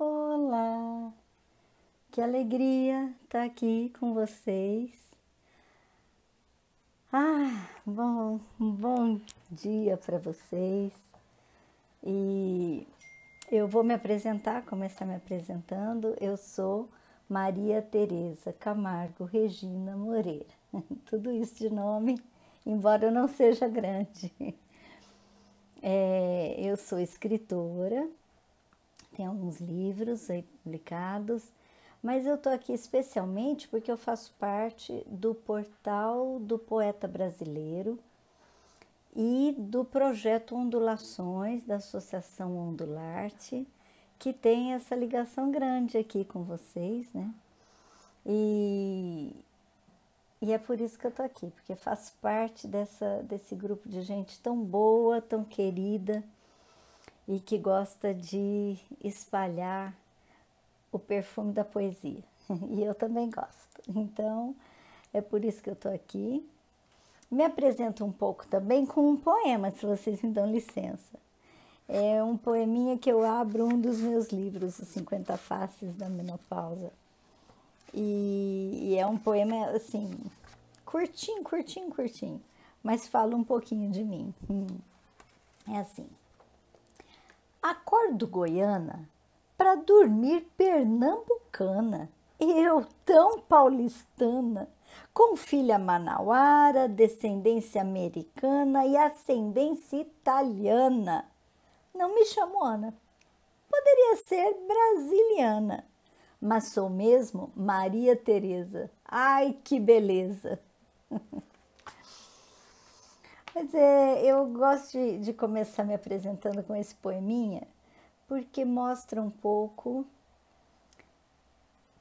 Olá, que alegria estar aqui com vocês. Um bom dia para vocês. E eu vou me apresentar, começar me apresentando. Eu sou Maria Tereza Camargo Regina Moreira. Tudo isso de nome, embora eu não seja grande. Eu sou escritora, tenho alguns livros aí publicados, mas eu estou aqui especialmente porque eu faço parte do portal do Poeta Brasileiro e do projeto Ondulações, da Associação Ondularte, que tem essa ligação grande aqui com vocês, né? E é por isso que eu estou aqui, porque faço parte desse grupo de gente tão boa, tão querida e que gosta de espalhar o perfume da poesia. E eu também gosto. Então, é por isso que eu estou aqui. Me apresento um pouco também com um poema, se vocês me dão licença. É um poeminha que eu abro um dos meus livros, Os 50 Faces da Menopausa. E é um poema, assim, curtinho, mas fala um pouquinho de mim. É assim. Acordo goiana para dormir pernambucana, eu tão paulistana, com filha manauara, descendência americana e ascendência italiana. Não me chamo Ana, poderia ser brasiliana, mas sou mesmo Maria Tereza. Ai, que beleza! Mas eu gosto de começar me apresentando com esse poeminha, porque mostra um pouco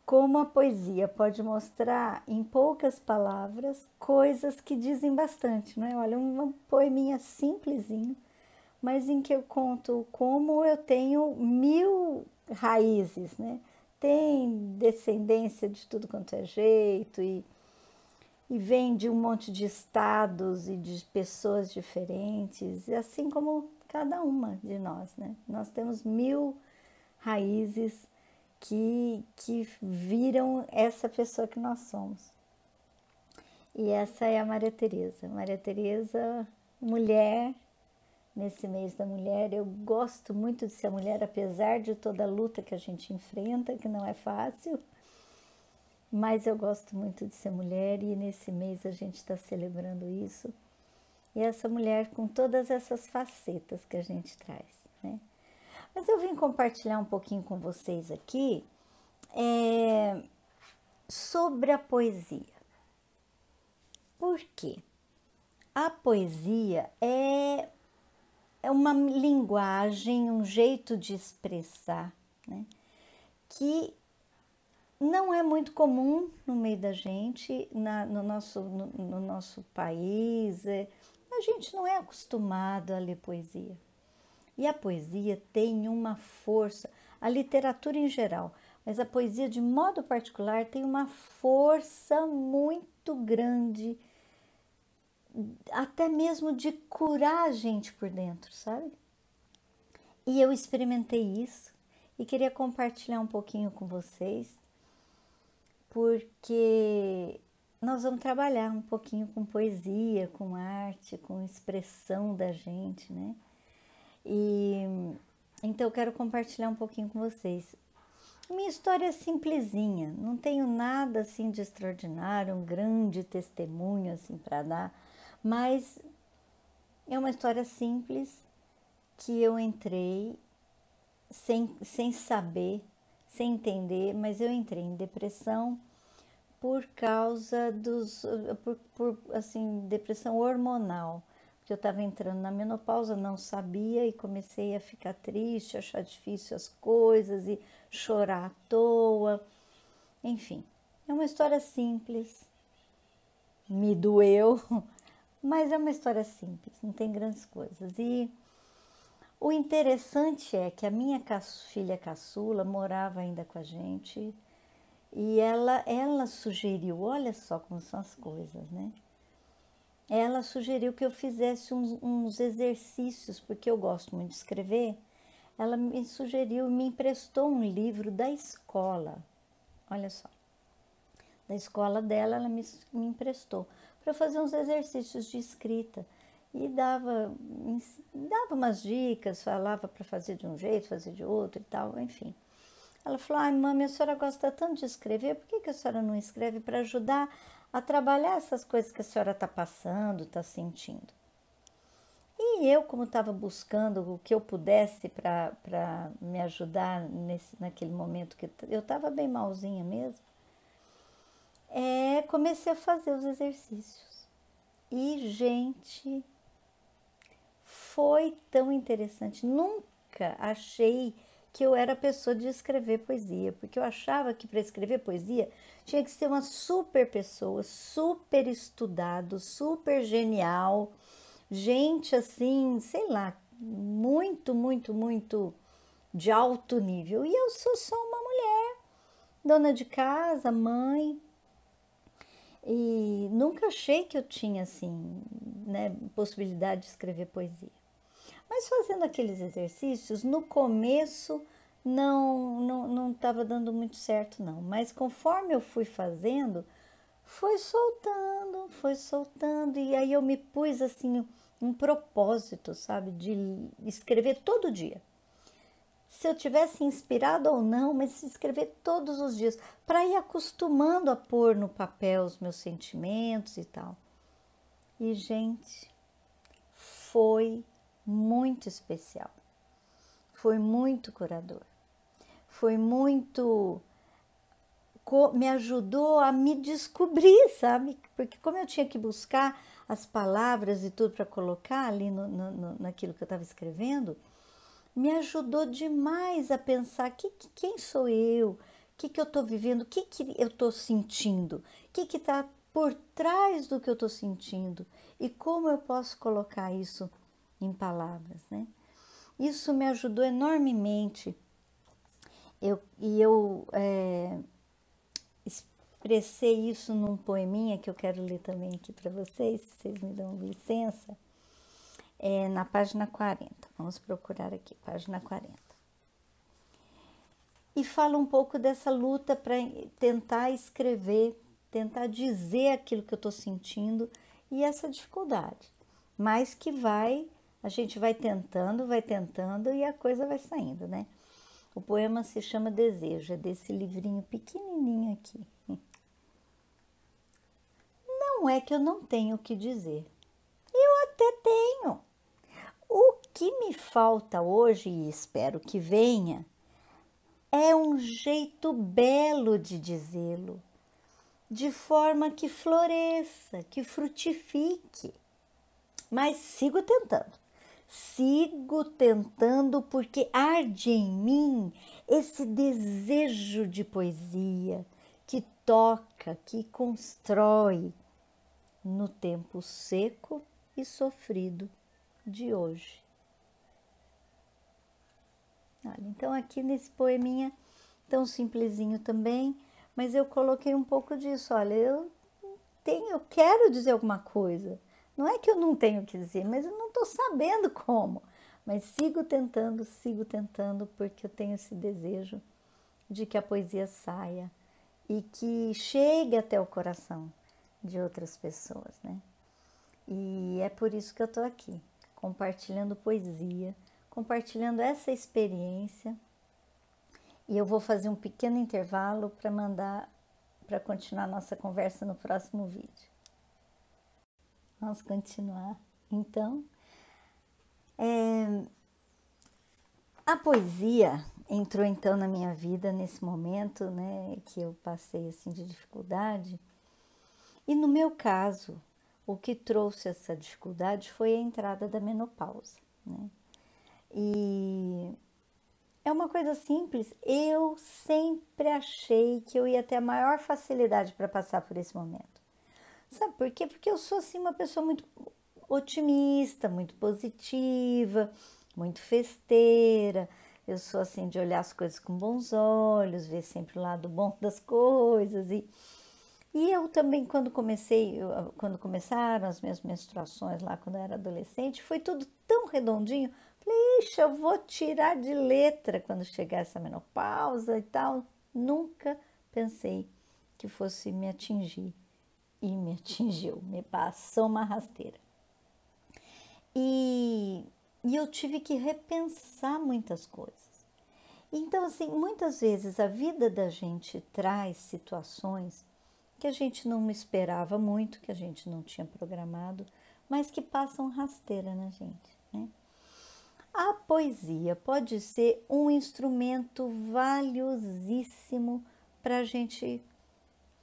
como a poesia pode mostrar em poucas palavras coisas que dizem bastante, não é? Olha, uma poeminha simplesinho, mas em que eu conto como eu tenho 1000 raízes, né? Tem descendência de tudo quanto é jeito e vem de um monte de estados e de pessoas diferentes, assim como cada uma de nós, né? Nós temos 1000 raízes que viram essa pessoa que nós somos. E essa é a Maria Tereza. Maria Tereza, mulher, nesse mês da mulher, eu gosto muito de ser mulher, apesar de toda a luta que a gente enfrenta, que não é fácil, mas eu gosto muito de ser mulher e nesse mês a gente está celebrando isso. E essa mulher com todas essas facetas que a gente traz, né? Mas eu vim compartilhar um pouquinho com vocês aqui sobre a poesia. Por quê? A poesia é uma linguagem, um jeito de expressar, né? Que não é muito comum no meio da gente, no nosso país. A gente não é acostumado a ler poesia. E a poesia tem uma força, a literatura em geral, mas a poesia de modo particular tem uma força muito grande, até mesmo de curar a gente por dentro, sabe? E eu experimentei isso e queria compartilhar um pouquinho com vocês, porque nós vamos trabalhar um pouquinho com poesia, com arte, com expressão da gente, né? E então eu quero compartilhar um pouquinho com vocês. Minha história é simplesinha, não tenho nada assim de extraordinário, um grande testemunho assim para dar, mas é uma história simples que eu entrei sem saber, sem entender, mas eu entrei em depressão por causa assim, depressão hormonal, porque eu estava entrando na menopausa, não sabia e comecei a ficar triste, achar difícil as coisas e chorar à toa. Enfim, é uma história simples, me doeu, mas é uma história simples, não tem grandes coisas. E o interessante é que a minha filha caçula morava ainda com a gente e ela sugeriu, olha só como são as coisas, né? Ela sugeriu que eu fizesse uns exercícios, porque eu gosto muito de escrever. ela me sugeriu, me emprestou um livro da escola. Olha só, da escola dela, ela me emprestou para fazer uns exercícios de escrita. E dava umas dicas, falava para fazer de um jeito, fazer de outro e tal, enfim. Ela falou, ai, mãe, a senhora gosta tanto de escrever, por que a senhora não escreve para ajudar a trabalhar essas coisas que a senhora está passando, está sentindo? E eu, como estava buscando o que eu pudesse para me ajudar naquele momento que eu estava bem malzinha mesmo, comecei a fazer os exercícios. E, gente, foi tão interessante. Nunca achei que eu era pessoa de escrever poesia, porque eu achava que para escrever poesia tinha que ser uma super pessoa, super estudado, super genial, gente assim, sei lá, muito, muito, muito de alto nível. E eu sou só uma mulher, dona de casa, mãe, e nunca achei que eu tinha assim, né, possibilidade de escrever poesia. Mas fazendo aqueles exercícios, no começo não estava dando muito certo não, mas conforme eu fui fazendo, foi soltando, e aí eu me pus assim um propósito, sabe, de escrever todo dia. Se eu tivesse inspirado ou não, mas escrever todos os dias, para ir acostumando a pôr no papel os meus sentimentos e tal. E, gente, foi muito especial, foi muito curador, foi muito, me ajudou a me descobrir, sabe? Porque como eu tinha que buscar as palavras e tudo para colocar ali naquilo que eu estava escrevendo, me ajudou demais a pensar quem sou eu, o que eu estou vivendo, o que eu estou sentindo, o que está por trás do que eu estou sentindo e como eu posso colocar isso em palavras, né? Isso me ajudou enormemente. Eu expressei isso num poeminha que eu quero ler também aqui para vocês, se vocês me dão licença. Na página 40, vamos procurar aqui, página 40. E fala um pouco dessa luta para tentar escrever, tentar dizer aquilo que eu estou sentindo e essa dificuldade. Mas que a gente vai tentando e a coisa vai saindo, né? O poema se chama Desejo, é desse livrinho pequenininho aqui. Não é que eu não tenho o que dizer, eu até tenho. O que me falta hoje, e espero que venha, é um jeito belo de dizê-lo, de forma que floresça, que frutifique. Mas sigo tentando porque arde em mim esse desejo de poesia que toca, que constrói no tempo seco e sofrido de hoje. Olha, então aqui nesse poeminha tão simplesinho também, mas eu coloquei um pouco disso. Olha, eu quero dizer alguma coisa. Não é que eu não tenho o que dizer, mas eu não estou sabendo como. Mas sigo tentando, porque eu tenho esse desejo de que a poesia saia e que chegue até o coração de outras pessoas, né? E é por isso que eu estou aqui, compartilhando poesia, compartilhando essa experiência. E eu vou fazer um pequeno intervalo para continuar nossa conversa no próximo vídeo. Vamos continuar. Então, a poesia entrou então na minha vida nesse momento, né, que eu passei assim de dificuldade. E no meu caso, o que trouxe essa dificuldade foi a entrada da menopausa, né? E é uma coisa simples, eu sempre achei que eu ia ter a maior facilidade para passar por esse momento. Sabe por quê? Porque eu sou assim uma pessoa muito otimista, muito positiva, muito festeira. Eu sou assim de olhar as coisas com bons olhos, ver sempre o lado bom das coisas. E eu também, quando começaram as minhas menstruações lá, quando eu era adolescente, foi tudo tão redondinho, Falei, ixi, eu vou tirar de letra quando chegar essa menopausa e tal. Nunca pensei que fosse me atingir. E me atingiu, me passou uma rasteira. E eu tive que repensar muitas coisas. Então, assim, muitas vezes a vida da gente traz situações que a gente não esperava muito, que a gente não tinha programado, mas que passam rasteira na gente, né? A poesia pode ser um instrumento valiosíssimo para a gente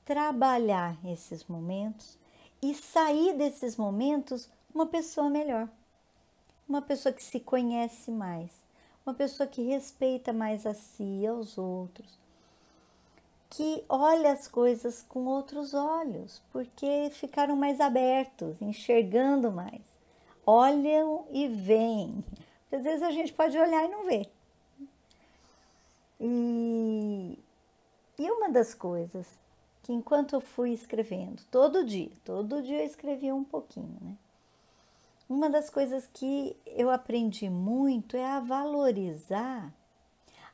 trabalhar esses momentos e sair desses momentos uma pessoa melhor, uma pessoa que se conhece mais, uma pessoa que respeita mais a si e aos outros, que olha as coisas com outros olhos, porque ficaram mais abertos, enxergando mais, olham e veem. Porque às vezes a gente pode olhar e não ver. E uma das coisas que enquanto eu fui escrevendo, todo dia eu escrevia um pouquinho, né? Uma das coisas que eu aprendi muito é a valorizar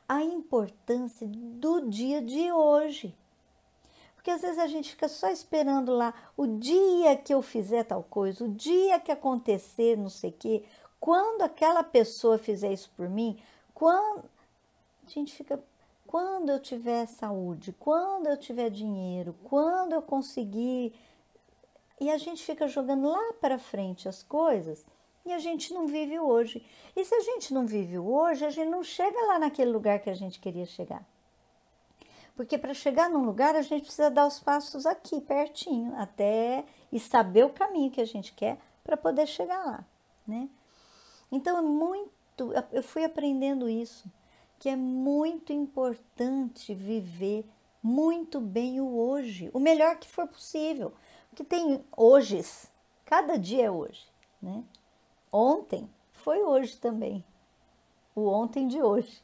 a importância do dia de hoje. Porque às vezes a gente fica só esperando lá o dia que eu fizer tal coisa, o dia que acontecer não sei o quê, quando aquela pessoa fizer isso por mim, quando a gente fica, quando eu tiver saúde, quando eu tiver dinheiro, quando eu conseguir. E a gente fica jogando lá para frente as coisas e a gente não vive o hoje. E se a gente não vive o hoje, a gente não chega lá naquele lugar que a gente queria chegar. Porque para chegar num lugar, a gente precisa dar os passos aqui, pertinho, até e saber o caminho que a gente quer para poder chegar lá, né? Então, eu fui aprendendo isso, que é muito importante viver muito bem o hoje, o melhor que for possível. Porque tem hojes, cada dia é hoje, né? Ontem foi hoje também, o ontem de hoje.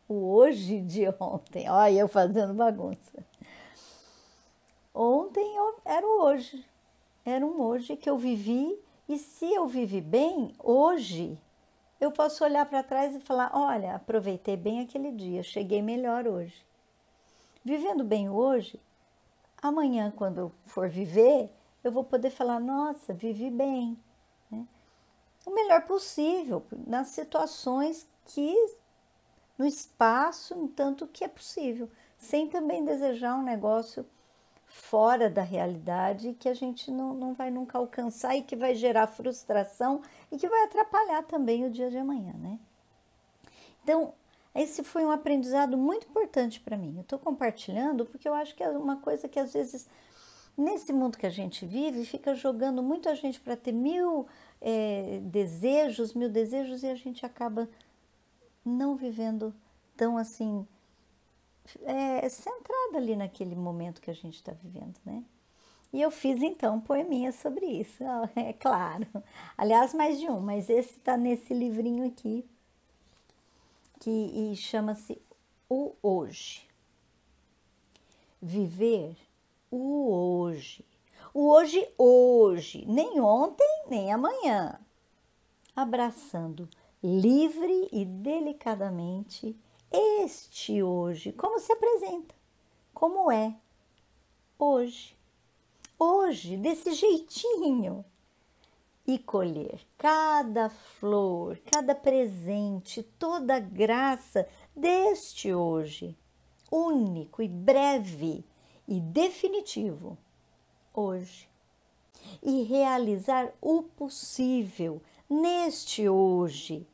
O hoje de ontem, olha eu fazendo bagunça. Ontem era o hoje, era um hoje que eu vivi, e se eu vivi bem, hoje eu posso olhar para trás e falar, olha, aproveitei bem aquele dia, cheguei melhor hoje. Vivendo bem hoje, amanhã, quando eu for viver, eu vou poder falar, nossa, vivi bem, né? O melhor possível, nas situações que, no espaço, no tanto que é possível, sem também desejar um negócio fora da realidade que a gente não vai nunca alcançar e que vai gerar frustração e que vai atrapalhar também o dia de amanhã, né? Então, esse foi um aprendizado muito importante para mim. Eu estou compartilhando porque eu acho que é uma coisa que às vezes, nesse mundo que a gente vive, fica jogando muito a gente para ter mil desejos, e a gente acaba não vivendo tão assim, centrada ali naquele momento que a gente está vivendo, né? E eu fiz então um poeminha sobre isso, é claro. Aliás, mais de um, mas esse está nesse livrinho aqui, que chama-se O Hoje. Viver o hoje. O hoje, hoje, nem ontem, nem amanhã. Abraçando livre e delicadamente este hoje, como se apresenta, como é hoje. Hoje, desse jeitinho. E colher cada flor, cada presente, toda a graça deste hoje, único e breve e definitivo, hoje. E realizar o possível neste hoje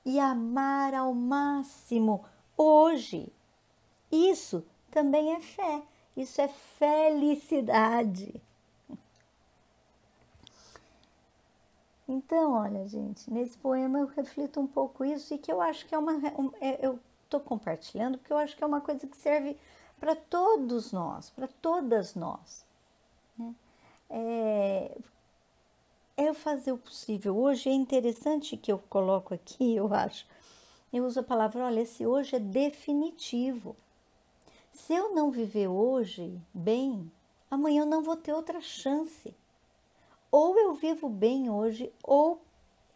e amar ao máximo hoje. Isso também é fé, isso é felicidade. Então, olha, gente, nesse poema eu reflito um pouco isso e que eu acho que eu estou compartilhando porque eu acho que é uma coisa que serve para todos nós, para todas nós, né? É fazer o possível. Hoje é interessante que eu coloco aqui, eu acho, eu uso a palavra, olha, esse hoje é definitivo. Se eu não viver hoje bem, amanhã eu não vou ter outra chance. Ou eu vivo bem hoje, ou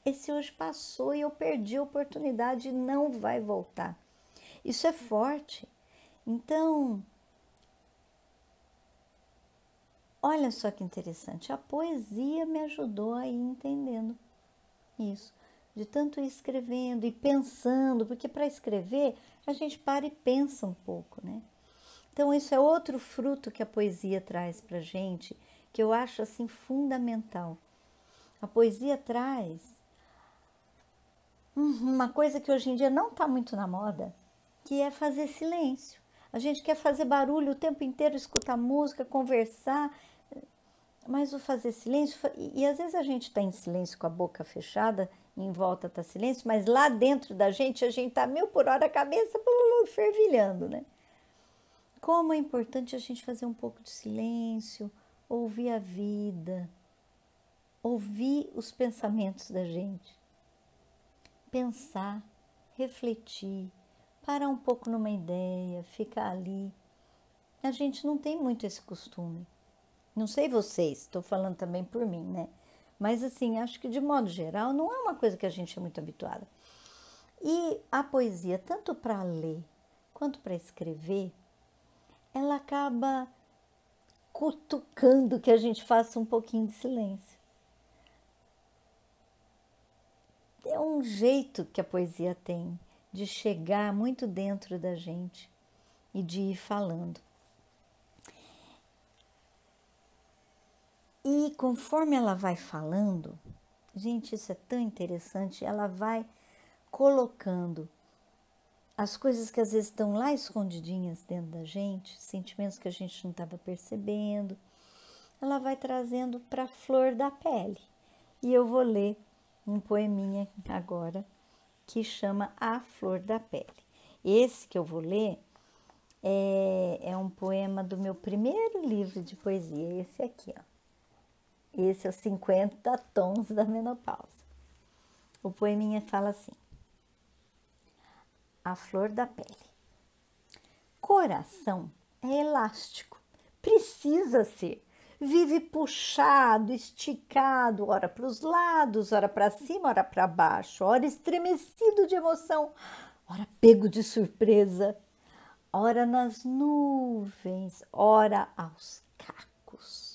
esse hoje passou e eu perdi a oportunidade e não vai voltar. Isso é forte. Então, olha só que interessante, a poesia me ajudou a ir entendendo isso, de tanto ir escrevendo e pensando, porque para escrever a gente para e pensa um pouco, né? Então isso é outro fruto que a poesia traz para gente, que eu acho assim fundamental. A poesia traz uma coisa que hoje em dia não está muito na moda, que é fazer silêncio. A gente quer fazer barulho o tempo inteiro, escutar música, conversar, mas o fazer silêncio, e às vezes a gente está em silêncio com a boca fechada, em volta está silêncio, mas lá dentro da gente, a gente está 1000 por hora, a cabeça fervilhando, né? Como é importante a gente fazer um pouco de silêncio, ouvir a vida, ouvir os pensamentos da gente, pensar, refletir, parar um pouco numa ideia, ficar ali. A gente não tem muito esse costume. Não sei vocês, estou falando também por mim, né? Mas assim, acho que de modo geral não é uma coisa que a gente é muito habituada. E a poesia, tanto para ler quanto para escrever, ela acaba cutucando que a gente faça um pouquinho de silêncio. É um jeito que a poesia tem de chegar muito dentro da gente e de ir falando. E conforme ela vai falando, gente, isso é tão interessante, ela vai colocando as coisas que às vezes estão lá escondidinhas dentro da gente, sentimentos que a gente não estava percebendo, ela vai trazendo para a flor da pele. E eu vou ler um poeminha agora que chama A Flor da Pele. Esse que eu vou ler é um poema do meu primeiro livro de poesia, esse aqui, ó. Esse é os 50 tons da menopausa. O poeminha fala assim: A flor da pele. Coração é elástico, precisa ser. Vive puxado, esticado, ora para os lados, ora para cima, ora para baixo, ora estremecido de emoção, ora pego de surpresa, ora nas nuvens, ora aos cacos.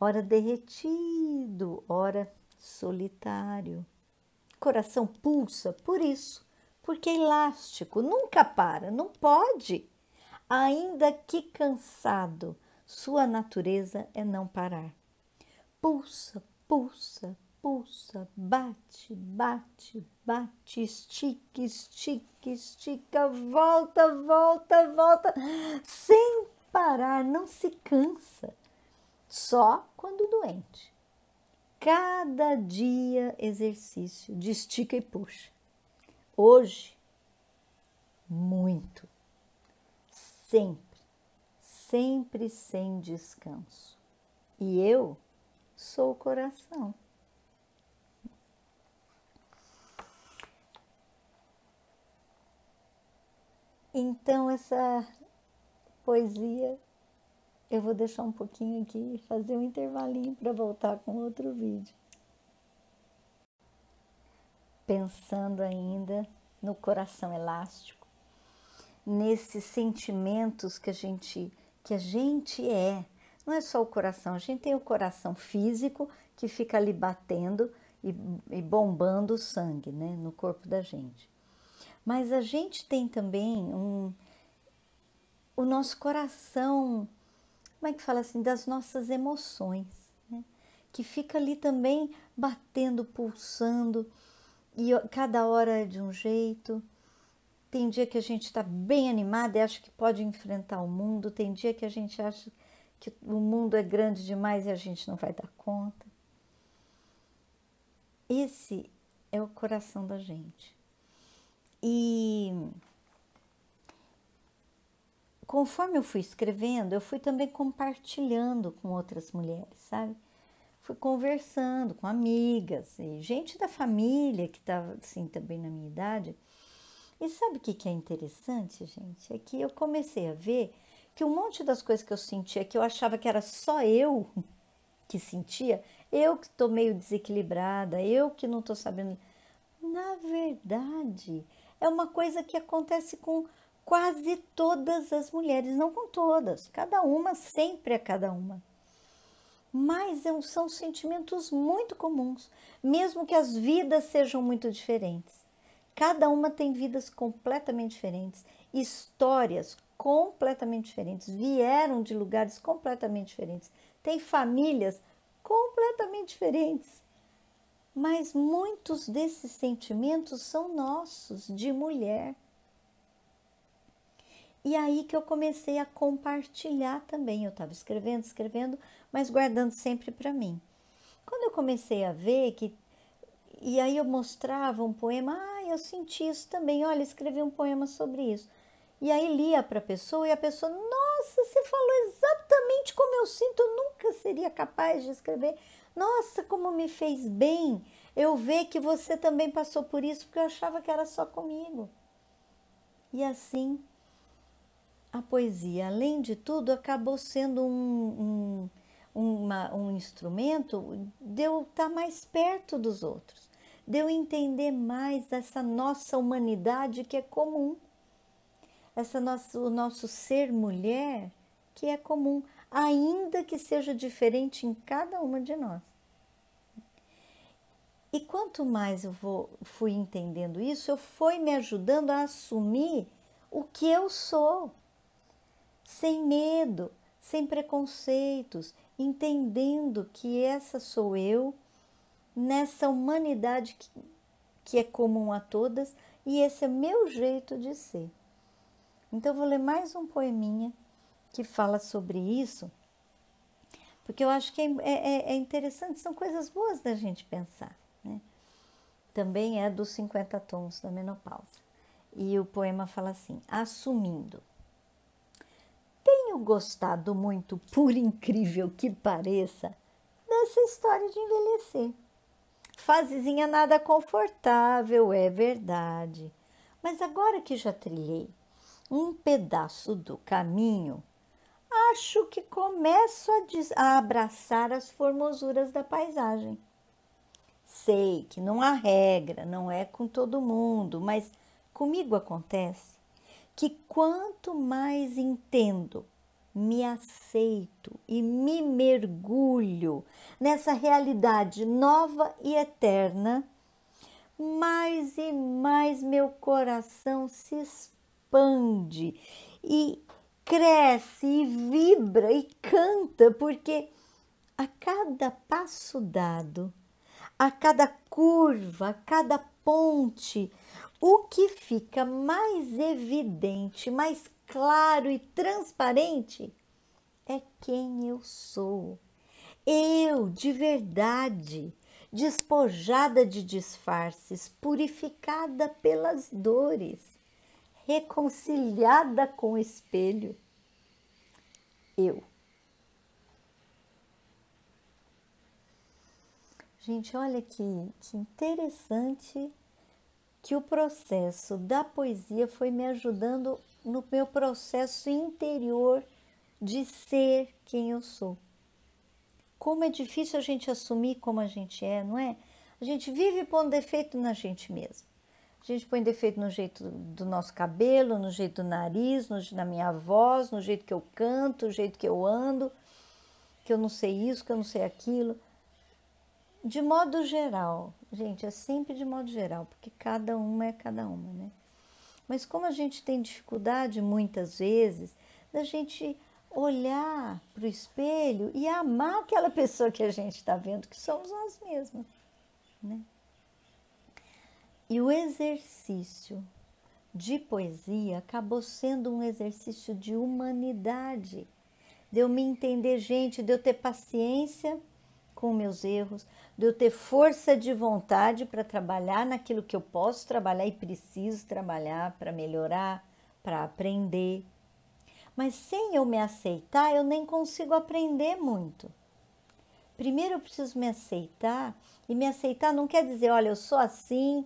Ora derretido, ora solitário. Coração pulsa por isso, porque é elástico, nunca para, não pode. Ainda que cansado, sua natureza é não parar. Pulsa, pulsa, pulsa, bate, bate, bate, estica, estica, estica, volta, volta, volta, sem parar, não se cansa. Só quando doente. Cada dia exercício de estica e puxa. Hoje, muito. Sempre, sempre sem descanso. E eu sou o coração. Então, essa poesia eu vou deixar um pouquinho aqui e fazer um intervalinho para voltar com outro vídeo. Pensando ainda no coração elástico, nesses sentimentos que a gente é. Não é só o coração, a gente tem o coração físico que fica ali batendo e bombando o sangue, né, no corpo da gente. Mas a gente tem também o nosso coração, como é que fala assim, das nossas emoções, né? Que fica ali também batendo, pulsando, e cada hora é de um jeito. Tem dia que a gente está bem animada e acha que pode enfrentar o mundo, tem dia que a gente acha que o mundo é grande demais e a gente não vai dar conta. Esse é o coração da gente. E conforme eu fui escrevendo, eu fui também compartilhando com outras mulheres, sabe? Fui conversando com amigas e gente da família que estava assim também na minha idade. E sabe o que é interessante, gente? É que eu comecei a ver que um monte das coisas que eu sentia, que eu achava que era só eu que sentia, eu que estou meio desequilibrada, eu que não estou sabendo. Na verdade, é uma coisa que acontece com quase todas as mulheres, não com todas, cada uma, sempre é cada uma. Mas são sentimentos muito comuns, mesmo que as vidas sejam muito diferentes. Cada uma tem vidas completamente diferentes, histórias completamente diferentes, vieram de lugares completamente diferentes, tem famílias completamente diferentes. Mas muitos desses sentimentos são nossos, de mulher. E aí que eu comecei a compartilhar também. Eu estava escrevendo, mas guardando sempre para mim. Quando eu comecei a ver que... E aí eu mostrava um poema, eu senti isso também, olha, escrevi um poema sobre isso. E aí lia para a pessoa e a pessoa, nossa, você falou exatamente como eu sinto, eu nunca seria capaz de escrever. Nossa, como me fez bem eu ver que você também passou por isso, porque eu achava que era só comigo. E assim, a poesia, além de tudo, acabou sendo um instrumento de eu estar mais perto dos outros, de eu entender mais essa nossa humanidade que é comum, o nosso ser mulher que é comum, ainda que seja diferente em cada uma de nós. E quanto mais fui entendendo isso, eu fui me ajudando a assumir o que eu sou, sem medo, sem preconceitos, entendendo que essa sou eu, nessa humanidade que é comum a todas, e esse é meu jeito de ser. Então, eu vou ler mais um poeminha que fala sobre isso, porque eu acho que é interessante, são coisas boas da gente pensar, né? Também é dos 50 tons da menopausa. E o poema fala assim, assumindo. Tenho gostado muito, por incrível que pareça, dessa história de envelhecer. Fasezinha nada confortável, é verdade. Mas agora que já trilhei um pedaço do caminho, acho que começo a abraçar as formosuras da paisagem. Sei que não há regra, não é com todo mundo, mas comigo acontece que quanto mais entendo, me aceito e me mergulho nessa realidade nova e eterna, mais e mais meu coração se expande e cresce e vibra e canta, porque a cada passo dado, a cada curva, a cada ponte, o que fica mais evidente, mais claro e transparente é quem eu sou. Eu, de verdade, despojada de disfarces, purificada pelas dores, reconciliada com o espelho. Eu. Gente, olha que interessante que o processo da poesia foi me ajudando no meu processo interior de ser quem eu sou. Como é difícil a gente assumir como a gente é, não é? A gente vive pondo defeito na gente mesmo. A gente põe defeito no jeito do nosso cabelo, no jeito do nariz, na minha voz, no jeito que eu canto, no jeito que eu ando, que eu não sei isso, que eu não sei aquilo. De modo geral, gente, é sempre de modo geral, porque cada uma é cada uma, né? Mas como a gente tem dificuldade, muitas vezes, da gente olhar para o espelho e amar aquela pessoa que a gente está vendo, que somos nós mesmos, né? E o exercício de poesia acabou sendo um exercício de humanidade, de eu me entender, gente, de eu ter paciência com meus erros, de eu ter força de vontade para trabalhar naquilo que eu posso trabalhar e preciso trabalhar para melhorar, para aprender. Mas sem eu me aceitar, eu nem consigo aprender muito. Primeiro eu preciso me aceitar, e me aceitar não quer dizer, olha, eu sou assim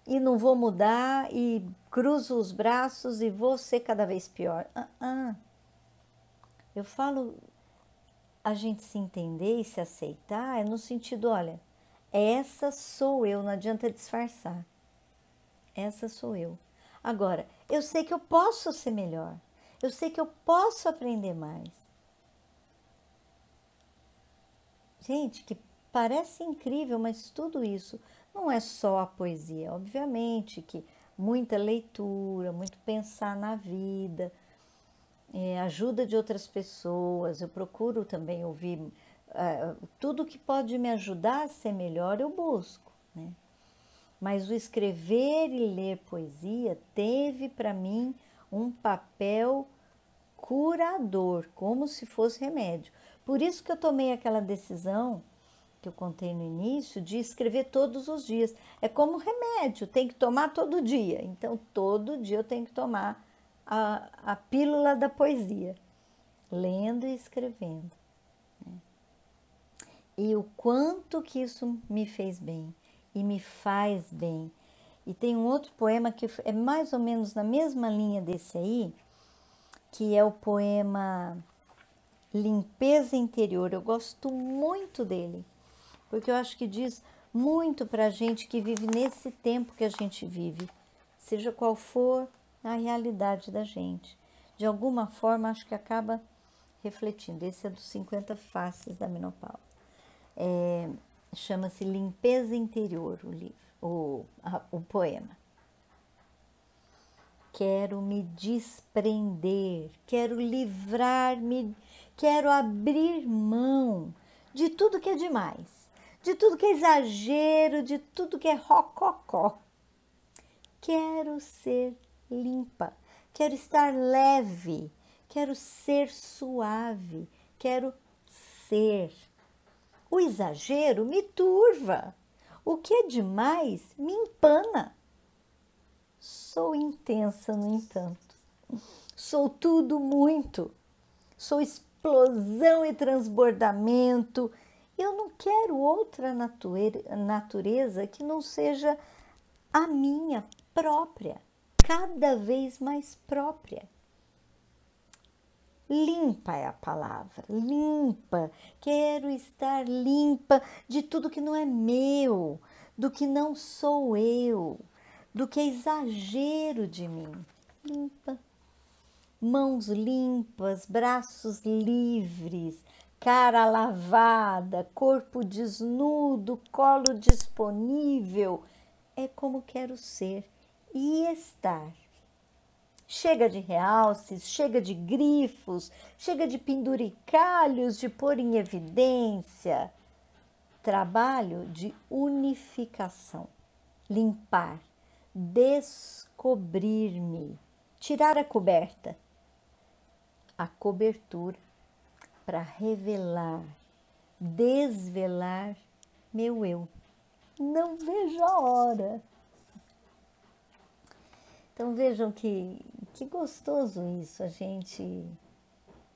e não vou mudar e cruzo os braços e vou ser cada vez pior. Eu falo a gente se entender e se aceitar é no sentido, olha, essa sou eu, não adianta disfarçar. Essa sou eu. Agora, eu sei que eu posso ser melhor. Eu sei que eu posso aprender mais. Gente, que parece incrível, mas tudo isso não é só a poesia. Obviamente que muita leitura, muito pensar na vida, ajuda de outras pessoas. Eu procuro também ouvir tudo que pode me ajudar a ser melhor, eu busco, né? Mas o escrever e ler poesia teve para mim um papel curador, como se fosse remédio. Por isso que eu tomei aquela decisão que eu contei no início de escrever todos os dias. É como remédio, tem que tomar todo dia. Então, todo dia eu tenho que tomar a pílula da poesia, lendo e escrevendo. E o quanto que isso me fez bem e me faz bem. E tem um outro poema que é mais ou menos na mesma linha desse aí, que é o poema Limpeza Interior. Eu gosto muito dele, porque eu acho que diz muito para a gente que vive nesse tempo que a gente vive, seja qual for a realidade da gente. De alguma forma, acho que acaba refletindo. Esse é dos 50 faces da menopausa. Chama-se Limpeza Interior, o livro, o poema. Quero me desprender, quero livrar-me, quero abrir mão de tudo que é demais, de tudo que é exagero, de tudo que é rococó. Quero ser limpa, quero estar leve, quero ser suave, quero ser. O exagero me turva, o que é demais me empana. Sou intensa, no entanto. Sou tudo muito. Sou explosão e transbordamento. Eu não quero outra natureza que não seja a minha própria, cada vez mais própria. Limpa é a palavra, limpa. Quero estar limpa de tudo que não é meu, do que não sou eu, do que é exagero de mim. Limpa. Mãos limpas, braços livres, cara lavada, corpo desnudo, colo disponível. É como quero ser e estar. Chega de realces, chega de grifos, chega de penduricalhos, de pôr em evidência. Trabalho de unificação, limpar, descobrir-me, tirar a coberta, a cobertura para revelar, desvelar meu eu. Não vejo a hora. Então vejam que gostoso isso, a gente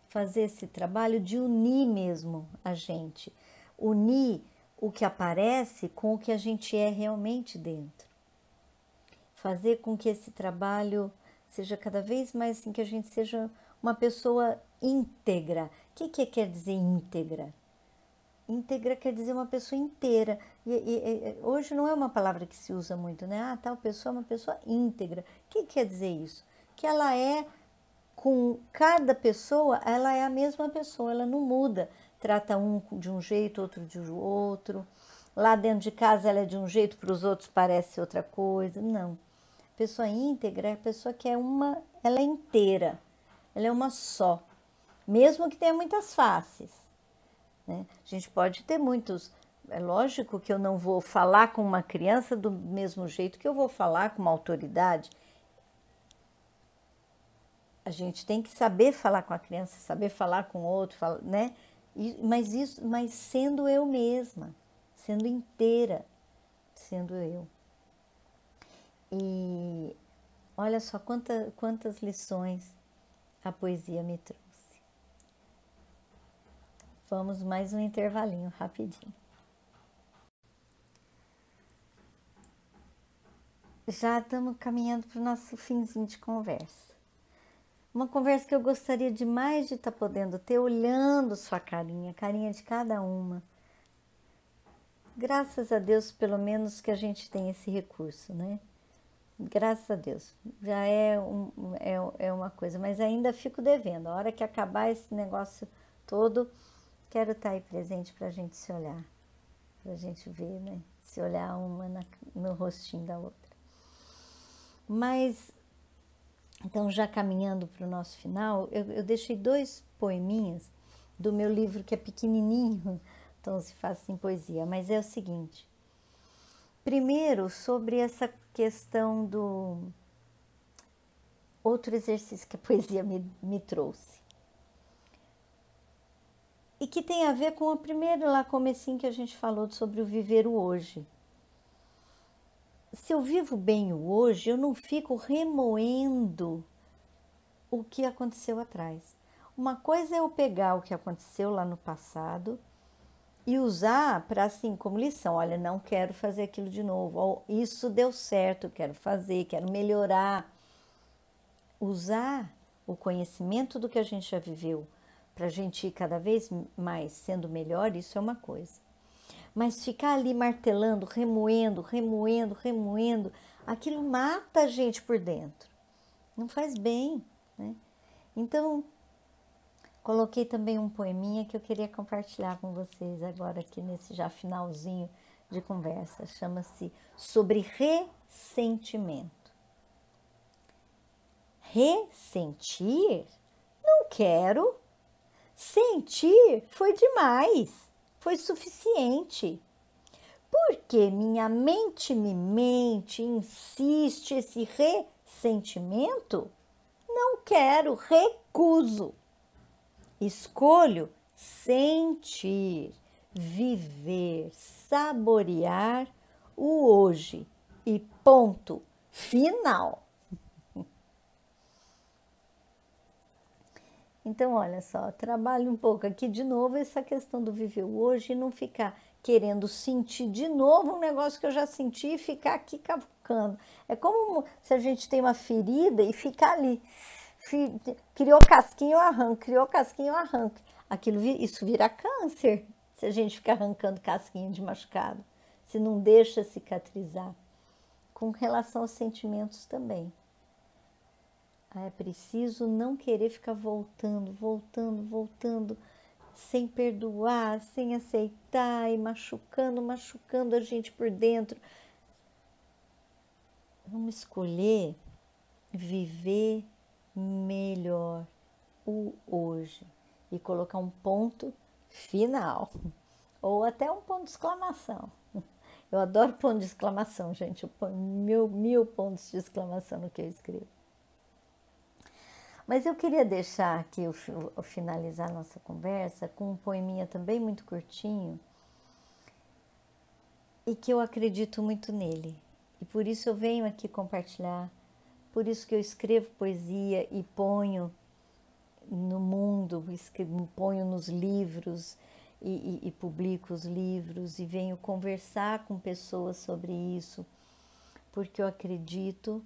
fazer esse trabalho de unir mesmo a gente. Unir o que aparece com o que a gente é realmente dentro. Fazer com que esse trabalho seja cada vez mais assim, que a gente seja uma pessoa íntegra. O que quer dizer íntegra? Íntegra quer dizer uma pessoa inteira. Hoje não é uma palavra que se usa muito, né? Ah, tal pessoa é uma pessoa íntegra. O que quer dizer isso? Que ela é, com cada pessoa, ela é a mesma pessoa, ela não muda. Trata um de um jeito, outro de outro. Lá dentro de casa ela é de um jeito, para os outros parece outra coisa. Não. Pessoa íntegra é a pessoa que é ela é inteira, ela é uma só, mesmo que tenha muitas faces, né? A gente pode ter muitos, é lógico que eu não vou falar com uma criança do mesmo jeito que eu vou falar com uma autoridade. A gente tem que saber falar com a criança, saber falar com o outro, né? Mas sendo eu mesma, sendo inteira, sendo eu. E olha só quantas lições a poesia me trouxe. Vamos mais um intervalinho rapidinho. Já estamos caminhando para o nosso finzinho de conversa. Uma conversa que eu gostaria demais de estar podendo ter, olhando sua carinha, a carinha de cada uma. Graças a Deus, pelo menos que a gente tem esse recurso, né? Graças a Deus, já é uma coisa, mas ainda fico devendo. A hora que acabar esse negócio todo, quero estar aí presente para a gente se olhar, para a gente ver, né? Se olhar uma no rostinho da outra. Mas, então, já caminhando para o nosso final, eu deixei 2 poeminhas do meu livro que é pequenininho, então se faz em poesia, mas é o seguinte. Primeiro, sobre essa questão do outro exercício que a poesia me trouxe. E que tem a ver com o primeiro lá comecinho que a gente falou sobre o viver o hoje. Se eu vivo bem o hoje, eu não fico remoendo o que aconteceu atrás. Uma coisa é eu pegar o que aconteceu lá no passado e usar para, assim, como lição. Olha, não quero fazer aquilo de novo. Ou, isso deu certo, quero fazer, quero melhorar. Usar o conhecimento do que a gente já viveu para a gente ir cada vez mais sendo melhor, isso é uma coisa. Mas ficar ali martelando, remoendo, aquilo mata a gente por dentro. Não faz bem, né? Então, coloquei também um poeminha que eu queria compartilhar com vocês agora aqui nesse já finalzinho de conversa. Chama-se Sobre Ressentimento. Ressentir? Não quero. Sentir foi demais, foi suficiente. Porque minha mente me mente, insiste esse ressentimento? Não quero, recuso. Escolho sentir, viver, saborear o hoje e ponto final. Então, olha só, trabalho um pouco aqui de novo essa questão do viver o hoje e não ficar querendo sentir de novo um negócio que eu já senti e ficar aqui cavucando. É como se a gente tem uma ferida e ficar ali. Criou casquinho, eu arranco, criou casquinho, eu arranco. Isso vira câncer, se a gente ficar arrancando casquinho de machucado, se não deixa cicatrizar. Com relação aos sentimentos também. É preciso não querer ficar voltando, sem perdoar, sem aceitar e machucando a gente por dentro. Vamos escolher viver melhor o hoje e colocar um ponto final ou até um ponto de exclamação. Eu adoro ponto de exclamação, gente. Eu ponho mil pontos de exclamação no que eu escrevo. Mas eu queria deixar aqui, finalizar a nossa conversa com um poeminha também muito curtinho e que eu acredito muito nele. E por isso eu venho aqui compartilhar, por isso que eu escrevo poesia e ponho no mundo, ponho nos livros e publico os livros e venho conversar com pessoas sobre isso, porque eu acredito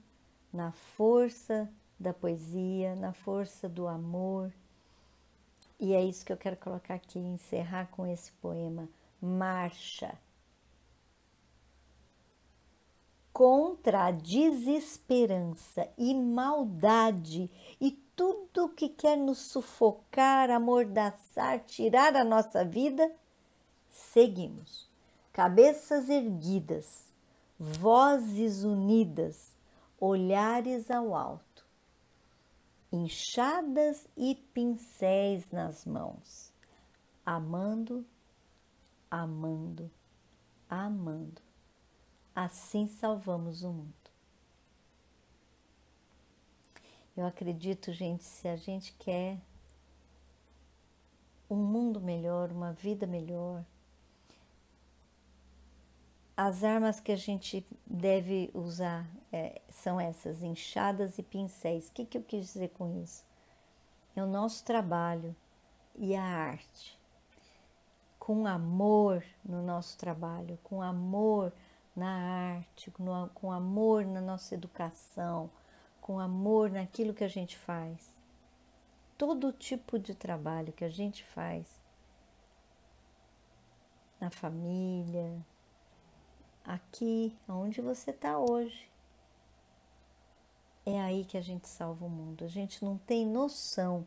na força da poesia, na força do amor. E é isso que eu quero colocar aqui, encerrar com esse poema. Marcha. Contra a desesperança e maldade e tudo que quer nos sufocar, amordaçar, tirar a nossa vida, seguimos. Cabeças erguidas, vozes unidas, olhares ao alto. Enxadas e pincéis nas mãos, amando, amando, amando. Assim salvamos o mundo. Eu acredito, gente, se a gente quer um mundo melhor, uma vida melhor, as armas que a gente deve usar são essas, enxadas e pincéis. O que eu quis dizer com isso? É o nosso trabalho e a arte. Com amor no nosso trabalho, com amor na arte, com amor na nossa educação, com amor naquilo que a gente faz. todo tipo de trabalho que a gente faz na família, aqui, onde você está hoje. É aí que a gente salva o mundo. A gente não tem noção.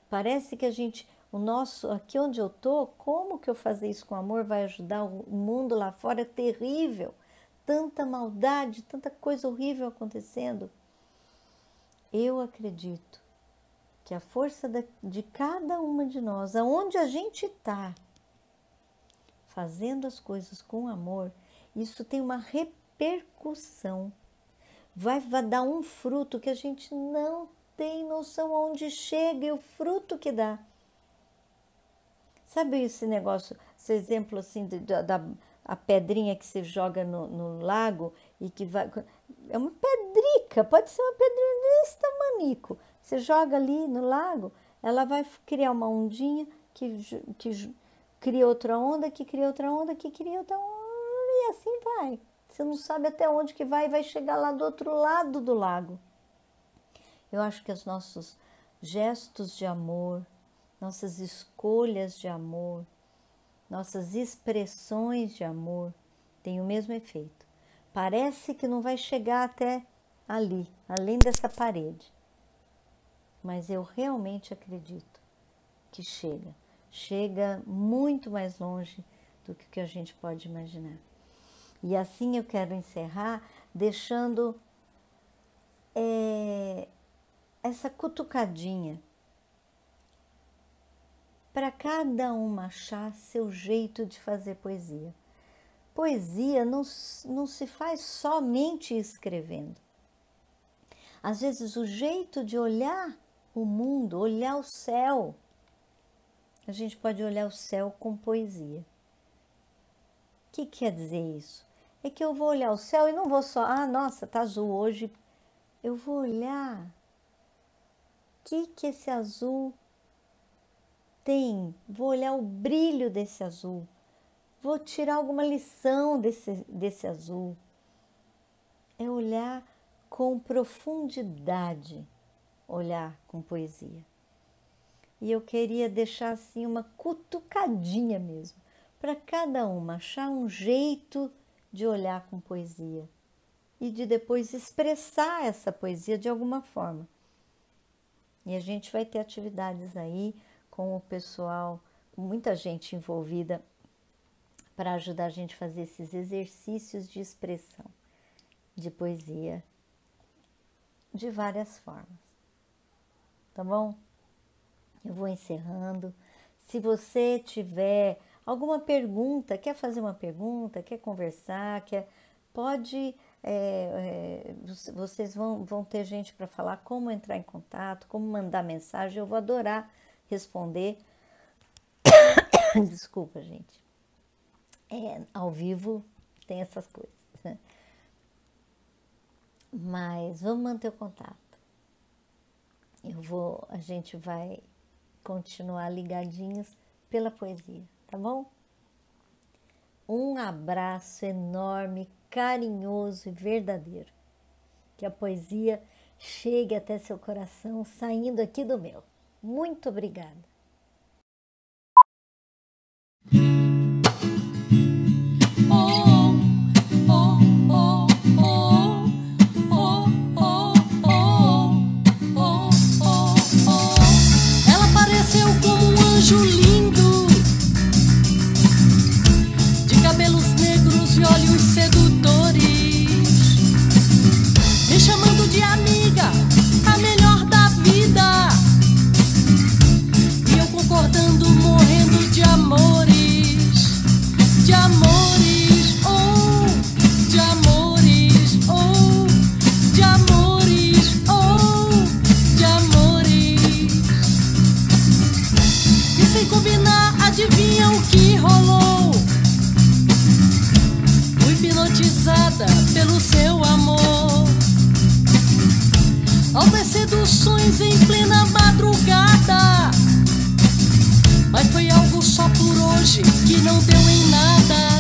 Parece que aqui onde eu tô, como que eu fazer isso com amor vai ajudar o mundo lá fora? É terrível. Tanta maldade, tanta coisa horrível acontecendo. Eu acredito que a força de cada uma de nós, aonde a gente está, fazendo as coisas com amor, isso tem uma repercussão. Vai dar um fruto que a gente não tem noção aonde chega e o fruto que dá. Sabe esse negócio, esse exemplo assim a pedrinha que você joga no lago e que vai... É uma pedrica, pode ser uma pedrinha desse tamanico. Você joga ali no lago, ela vai criar uma ondinha que cria outra onda, que cria outra onda, que cria outra onda, e assim vai. Você não sabe até onde que vai chegar lá do outro lado do lago. Eu acho que os nossos gestos de amor, nossas escolhas de amor, nossas expressões de amor têm o mesmo efeito. Parece que não vai chegar até ali, além dessa parede. Mas eu realmente acredito que chega. Chega muito mais longe do que o que a gente pode imaginar. E assim eu quero encerrar deixando essa cutucadinha para cada uma achar seu jeito de fazer poesia. Poesia não se faz somente escrevendo. Às vezes o jeito de olhar o mundo, olhar o céu, a gente pode olhar o céu com poesia. O que quer dizer isso? É que eu vou olhar o céu e não vou só, nossa, tá azul hoje. Eu vou olhar o que esse azul tem, vou olhar o brilho desse azul, vou tirar alguma lição desse azul. É olhar com profundidade, olhar com poesia. E eu queria deixar assim uma cutucadinha mesmo, para cada uma achar um jeito de olhar com poesia e de depois expressar essa poesia de alguma forma. E a gente vai ter atividades aí com o pessoal, com muita gente envolvida para ajudar a gente a fazer esses exercícios de expressão de poesia de várias formas. Tá bom? Eu vou encerrando. Se você tiver alguma pergunta, quer fazer uma pergunta, quer conversar, pode, vocês vão ter gente para falar como entrar em contato, como mandar mensagem, eu vou adorar responder. Desculpa, gente. Ao vivo tem essas coisas, né? Mas vamos manter o contato. A gente vai continuar ligadinhos pela poesia, tá bom? Um abraço enorme, carinhoso e verdadeiro. Que a poesia chegue até seu coração, saindo aqui do meu. Muito obrigada. Ela apareceu como um anjo lindo, de cabelos negros e olhos sedutores, me chamando de amiga, a melhor da vida, e eu concordando, morrendo de amores, de amores, oh, de amores, oh, de amores, oh, de amores. E sem combinar, adivinha o que rolou? Fui hipnotizada pelo seu amor, ao ver seduções em plena madrugada. Mas foi algo só por hoje, que não deu em nada.